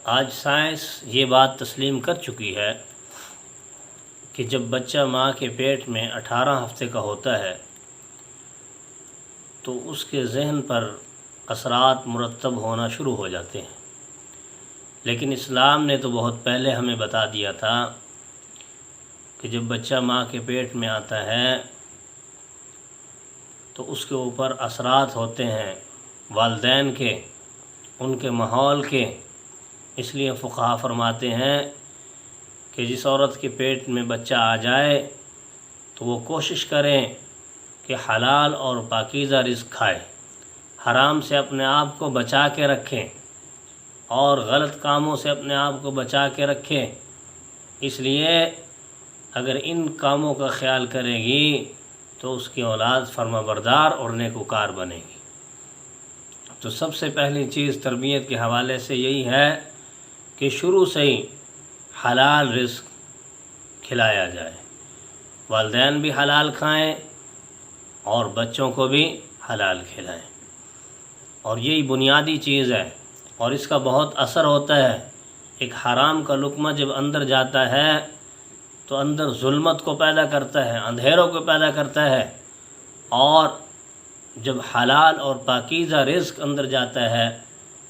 آج سائنس یہ بات تسلیم کر چکی ہے کہ جب بچہ ماں کے پیٹ میں 18 ہفتے کا ہوتا ہے تو اس کے ذہن پر اثرات مرتب ہونا شروع ہو جاتے ہیں، لیکن اسلام نے تو بہت پہلے ہمیں بتا دیا تھا کہ جب بچہ ماں کے پیٹ میں آتا ہے تو اس کے اوپر اثرات ہوتے ہیں والدین کے، ان کے ماحول کے۔ اس لیے فقہا فرماتے ہیں کہ جس عورت کے پیٹ میں بچہ آ جائے تو وہ کوشش کریں کہ حلال اور پاکیزہ رزق کھائے، حرام سے اپنے آپ کو بچا کے رکھیں اور غلط کاموں سے اپنے آپ کو بچا کے رکھیں۔ اس لیے اگر ان کاموں کا خیال کرے گی تو اس کی اولاد فرما بردار اور نیکوکار بنے گی۔ تو سب سے پہلی چیز تربیت کے حوالے سے یہی ہے کہ شروع سے ہی حلال رزق کھلایا جائے، والدین بھی حلال کھائیں اور بچوں کو بھی حلال کھلائیں، اور یہی بنیادی چیز ہے اور اس کا بہت اثر ہوتا ہے۔ ایک حرام کا لقمہ جب اندر جاتا ہے تو اندر ظلمت کو پیدا کرتا ہے، اندھیروں کو پیدا کرتا ہے، اور جب حلال اور پاکیزہ رزق اندر جاتا ہے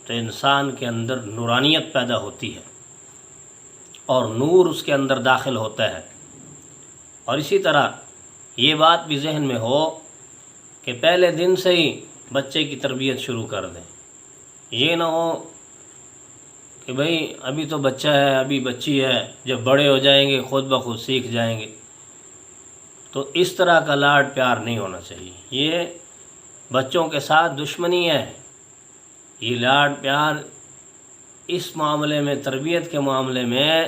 تو انسان کے اندر نورانیت پیدا ہوتی ہے اور نور اس کے اندر داخل ہوتا ہے۔ اور اسی طرح یہ بات بھی ذہن میں ہو کہ پہلے دن سے ہی بچے کی تربیت شروع کر دیں۔ یہ نہ ہو کہ بھئی ابھی تو بچہ ہے، ابھی بچی ہے، جب بڑے ہو جائیں گے خود بخود سیکھ جائیں گے۔ تو اس طرح کا لاڈ پیار نہیں ہونا چاہیے، یہ بچوں کے ساتھ دشمنی ہے۔ یہ لاڈ پیار اس معاملے میں، تربیت کے معاملے میں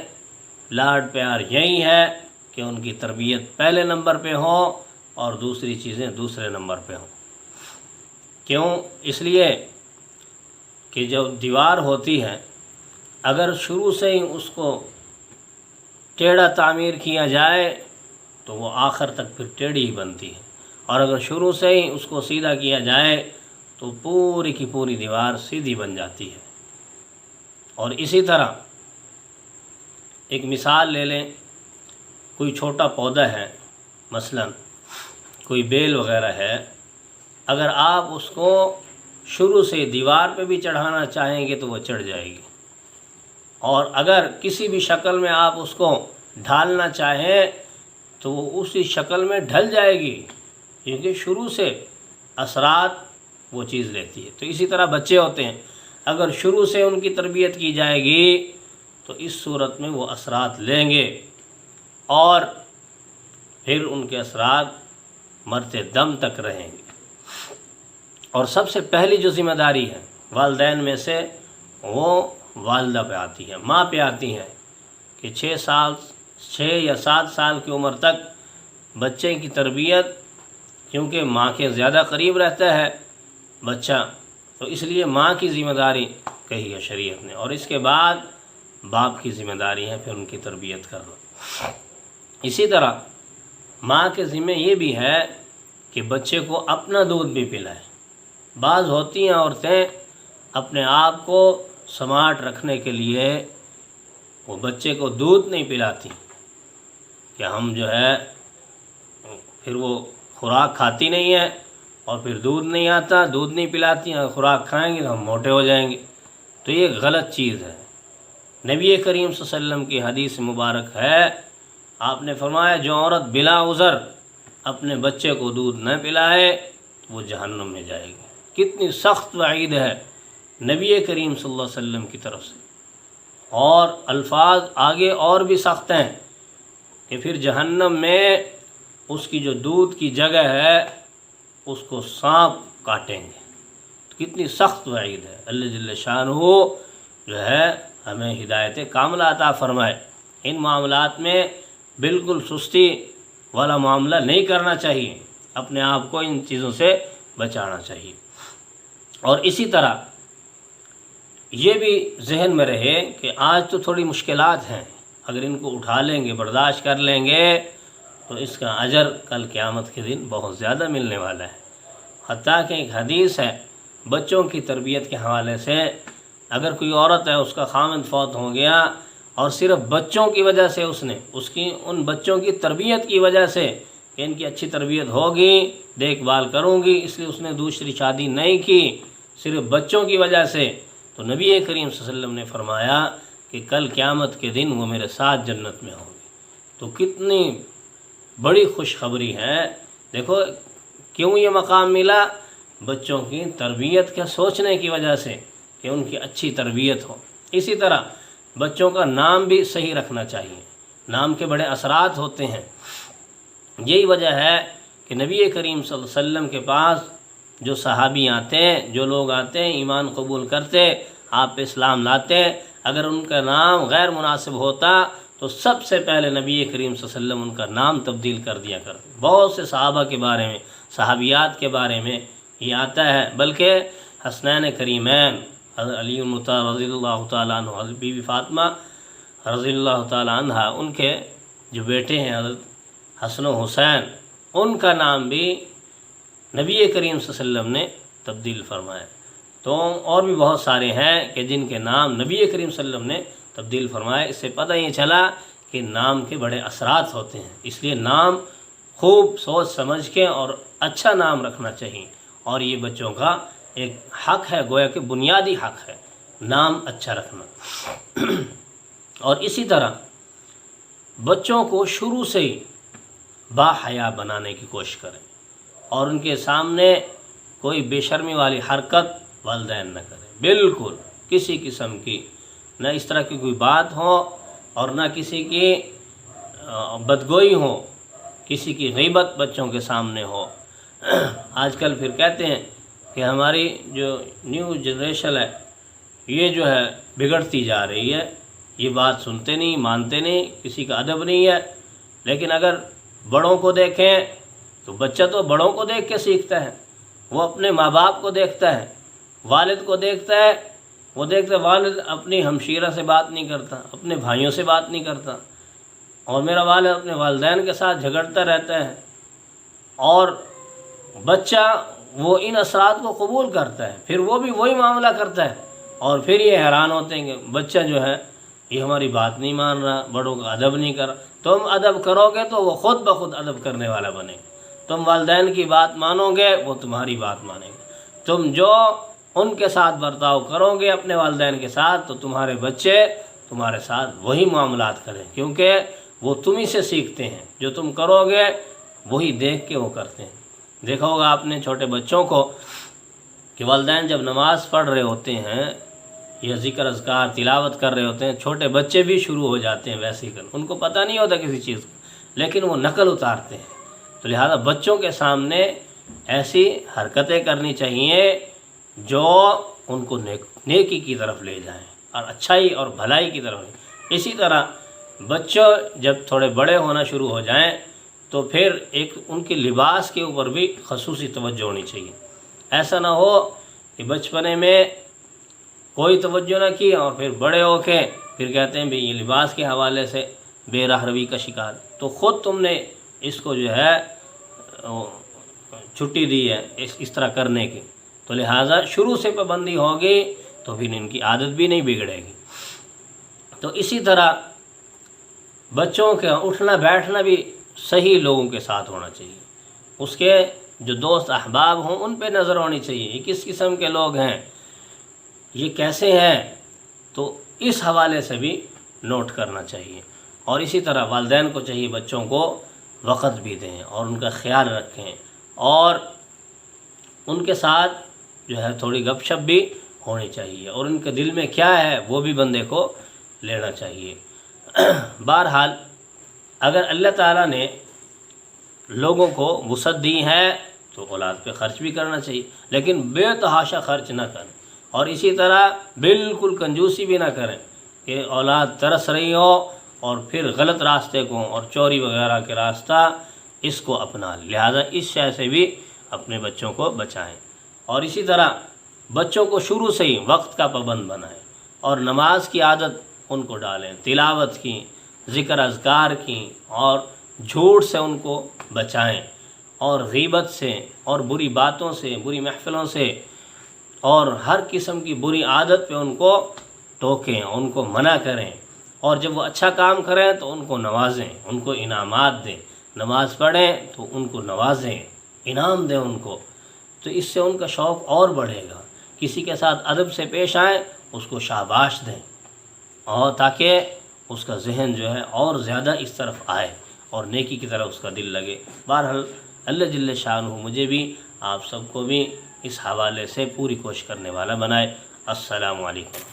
لاڈ پیار یہی ہے کہ ان کی تربیت پہلے نمبر پہ ہو اور دوسری چیزیں دوسرے نمبر پہ ہوں۔ کیوں؟ اس لیے کہ جو دیوار ہوتی ہے اگر شروع سے ہی اس کو ٹیڑھا تعمیر کیا جائے تو وہ آخر تک پھر ٹیڑھی ہی بنتی ہے، اور اگر شروع سے ہی اس کو سیدھا کیا جائے تو پوری کی پوری دیوار سیدھی بن جاتی ہے۔ اور اسی طرح ایک مثال لے لیں، کوئی چھوٹا پودا ہے، مثلا کوئی بیل وغیرہ ہے، اگر آپ اس کو شروع سے دیوار پہ بھی چڑھانا چاہیں گے تو وہ چڑھ جائے گی، اور اگر کسی بھی شکل میں آپ اس کو ڈھالنا چاہیں تو وہ اسی شکل میں ڈھل جائے گی، کیونکہ شروع سے اثرات وہ چیز لیتی ہے۔ تو اسی طرح بچے ہوتے ہیں، اگر شروع سے ان کی تربیت کی جائے گی تو اس صورت میں وہ اثرات لیں گے اور پھر ان کے اثرات مرتے دم تک رہیں گے۔ اور سب سے پہلی جو ذمہ داری ہے والدین میں سے وہ والدہ پہ آتی ہے، ماں پہ آتی ہے، کہ 6 یا 7 سال کی عمر تک بچے کی تربیت، کیونکہ ماں کے زیادہ قریب رہتا ہے بچہ، تو اس لیے ماں کی ذمہ داری کہی ہے شریعت نے، اور اس کے بعد باپ کی ذمہ داری ہے پھر ان کی تربیت کرنا۔ اسی طرح ماں کے ذمہ یہ بھی ہے کہ بچے کو اپنا دودھ بھی پلائے۔ بعض ہوتی ہیں عورتیں اپنے آپ کو سمارٹ رکھنے کے لیے وہ بچے کو دودھ نہیں پلاتی، کہ ہم جو ہے پھر وہ خوراک کھاتی نہیں ہے اور پھر دودھ نہیں آتا، دودھ نہیں پلاتی ہیں، خوراک کھائیں گے تو ہم موٹے ہو جائیں گے۔ تو یہ غلط چیز ہے۔ نبی کریم صلی اللہ علیہ وسلم کی حدیث مبارک ہے، آپ نے فرمایا جو عورت بلا عذر اپنے بچے کو دودھ نہ پلائے وہ جہنم میں جائے گی۔ کتنی سخت وعید ہے نبی کریم صلی اللہ علیہ وسلم کی طرف سے، اور الفاظ آگے اور بھی سخت ہیں کہ پھر جہنم میں اس کی جو دودھ کی جگہ ہے اس کو سانپ کاٹیں گے۔ کتنی سخت وعید ہے۔ اللہ جل شانہ جو ہے ہمیں ہدایت کاملہ عطا فرمائے۔ ان معاملات میں بالکل سستی والا معاملہ نہیں کرنا چاہیے، اپنے آپ کو ان چیزوں سے بچانا چاہیے۔ اور اسی طرح یہ بھی ذہن میں رہے کہ آج تو تھوڑی مشکلات ہیں، اگر ان کو اٹھا لیں گے، برداشت کر لیں گے تو اس کا اجر کل قیامت کے دن بہت زیادہ ملنے والا ہے۔ حتیٰ کہ ایک حدیث ہے بچوں کی تربیت کے حوالے سے، اگر کوئی عورت ہے اس کا خامند فوت ہو گیا اور صرف بچوں کی وجہ سے ان بچوں کی تربیت کی وجہ سے کہ ان کی اچھی تربیت ہوگی، دیکھ بھال کروں گی، اس لیے اس نے دوسری شادی نہیں کی، صرف بچوں کی وجہ سے، تو نبی کریم صلی اللہ علیہ وسلم نے فرمایا کہ کل قیامت کے دن وہ میرے ساتھ جنت میں ہوں گے۔ تو کتنی بڑی خوشخبری ہے۔ دیکھو کیوں یہ مقام ملا؟ بچوں کی تربیت کے سوچنے کی وجہ سے کہ ان کی اچھی تربیت ہو۔ اسی طرح بچوں کا نام بھی صحیح رکھنا چاہیے، نام کے بڑے اثرات ہوتے ہیں۔ یہی وجہ ہے کہ نبی کریم صلی اللہ علیہ وسلم کے پاس جو صحابی آتے ہیں، جو لوگ آتے ہیں، ایمان قبول کرتے، آپ پہ اسلام لاتے، اگر ان کا نام غیر مناسب ہوتا تو سب سے پہلے نبی کریم صلی اللہ علیہ وسلم ان کا نام تبدیل کر دیا کرتے۔ بہت سے صحابہ کے بارے میں، صحابیات کے بارے میں یہ آتا ہے، بلکہ حسنین کریمین حضرت علی رضی اللہ تعالیٰ عنہ، حضرت بی بی فاطمہ رضی اللہ تعالیٰ عنہ، ان کے جو بیٹے ہیں حضرت حسن و حسین، ان کا نام بھی نبی کریم صلی اللہ علیہ وسلم نے تبدیل فرمایا۔ تو اور بھی بہت سارے ہیں کہ جن کے نام نبی کریم صلی اللہ علیہ وسلم نے تبدیل فرمایا۔ اس سے پتہ یہ چلا کہ نام کے بڑے اثرات ہوتے ہیں، اس لیے نام خوب سوچ سمجھ کے اور اچھا نام رکھنا چاہیے، اور یہ بچوں کا ایک حق ہے، گویا کہ بنیادی حق ہے نام اچھا رکھنا۔ اور اسی طرح بچوں کو شروع سے ہی با حیا بنانے کی کوشش کریں، اور ان کے سامنے کوئی بے شرمی والی حرکت والدین نہ کریں، بالکل کسی قسم کی، نہ اس طرح کی کوئی بات ہو اور نہ کسی کی بدگوئی ہو، کسی کی غیبت بچوں کے سامنے ہو۔ آج کل پھر کہتے ہیں کہ ہماری جو نیو جنریشن ہے یہ جو ہے بگڑتی جا رہی ہے، یہ بات سنتے نہیں، مانتے نہیں، کسی کا ادب نہیں ہے۔ لیکن اگر بڑوں کو دیکھیں تو بچہ تو بڑوں کو دیکھ کے سیکھتا ہے، وہ اپنے ماں باپ کو دیکھتا ہے، والد کو دیکھتا ہے، وہ دیکھتا ہے والد اپنی ہمشیرہ سے بات نہیں کرتا، اپنے بھائیوں سے بات نہیں کرتا، اور میرا والد اپنے والدین کے ساتھ جھگڑتا رہتا ہے، اور بچہ وہ ان اثرات کو قبول کرتا ہے، پھر وہ بھی وہی معاملہ کرتا ہے، اور پھر یہ حیران ہوتے ہیں کہ بچہ جو ہے یہ ہماری بات نہیں مان رہا، بڑوں کا ادب نہیں کر رہا۔ تم ادب کرو گے تو وہ خود بخود ادب کرنے والا بنے گا، تم والدین کی بات مانو گے وہ تمہاری بات مانیں گے، تم جو ان کے ساتھ برتاؤ کرو گے اپنے والدین کے ساتھ تو تمہارے بچے تمہارے ساتھ وہی معاملات کریں، کیونکہ وہ تمہیں سے سیکھتے ہیں، جو تم کرو گے وہی دیکھ کے وہ کرتے ہیں۔ دیکھا ہوگا آپ نے چھوٹے بچوں کو کہ والدین جب نماز پڑھ رہے ہوتے ہیں یا ذکر اذکار تلاوت کر رہے ہوتے ہیں، چھوٹے بچے بھی شروع ہو جاتے ہیں ویسے ہی کرنا، ان کو پتہ نہیں ہوتا کسی چیز کو، لیکن وہ نقل اتارتے ہیں۔ تو لہذا بچوں کے سامنے ایسی حرکتیں کرنی چاہیے جو ان کو نیکی کی طرف لے جائیں اور اچھائی اور بھلائی کی طرف لے۔ اسی طرح بچوں جب تھوڑے بڑے ہونا شروع ہو جائیں تو پھر ایک ان کے لباس کے اوپر بھی خصوصی توجہ ہونی چاہیے۔ ایسا نہ ہو کہ بچپنے میں کوئی توجہ نہ کی اور پھر بڑے ہو کے پھر کہتے ہیں بھئی یہ لباس کے حوالے سے بے راہ روی کا شکار، تو خود تم نے اس کو جو ہے چھٹی دی ہے اس طرح کرنے کی، تو لہٰذا شروع سے پابندی ہوگی تو پھر ان کی عادت بھی نہیں بگڑے گی۔ تو اسی طرح بچوں کا اٹھنا بیٹھنا بھی صحیح لوگوں کے ساتھ ہونا چاہیے، اس کے جو دوست احباب ہوں ان پہ نظر ہونی چاہیے، یہ کس قسم کے لوگ ہیں، یہ کیسے ہیں، تو اس حوالے سے بھی نوٹ کرنا چاہیے۔ اور اسی طرح والدین کو چاہیے بچوں کو وقت بھی دیں اور ان کا خیال رکھیں، اور ان کے ساتھ جو ہے تھوڑی گپ شپ بھی ہونی چاہیے، اور ان کے دل میں کیا ہے وہ بھی بندے کو لینا چاہیے۔ بہرحال اگر اللہ تعالیٰ نے لوگوں کو وسعت دی ہے تو اولاد پہ خرچ بھی کرنا چاہیے، لیکن بے تحاشا خرچ نہ کریں، اور اسی طرح بالکل کنجوسی بھی نہ کریں کہ اولاد ترس رہی ہو اور پھر غلط راستے کو اور چوری وغیرہ کے راستہ اس کو اپنا لیں۔ لہذا اس شے سے بھی اپنے بچوں کو بچائیں، اور اسی طرح بچوں کو شروع سے ہی وقت کا پابند بنائیں، اور نماز کی عادت ان کو ڈالیں، تلاوت کی، ذکر اذکار کی، اور جھوٹ سے ان کو بچائیں، اور غیبت سے اور بری باتوں سے، بری محفلوں سے اور ہر قسم کی بری عادت پہ ان کو ٹوکیں، ان کو منع کریں، اور جب وہ اچھا کام کریں تو ان کو نوازیں، ان کو انعامات دیں، نماز پڑھیں تو ان کو نوازیں، انعام دیں ان کو، تو اس سے ان کا شوق اور بڑھے گا۔ کسی کے ساتھ ادب سے پیش آئیں، اس کو شاباش دیں، اور تاکہ اس کا ذہن جو ہے اور زیادہ اس طرف آئے اور نیکی کی طرف اس کا دل لگے۔ بہرحال اللہ جل شانہ مجھے بھی آپ سب کو بھی اس حوالے سے پوری کوشش کرنے والا بنائے۔ السلام علیکم۔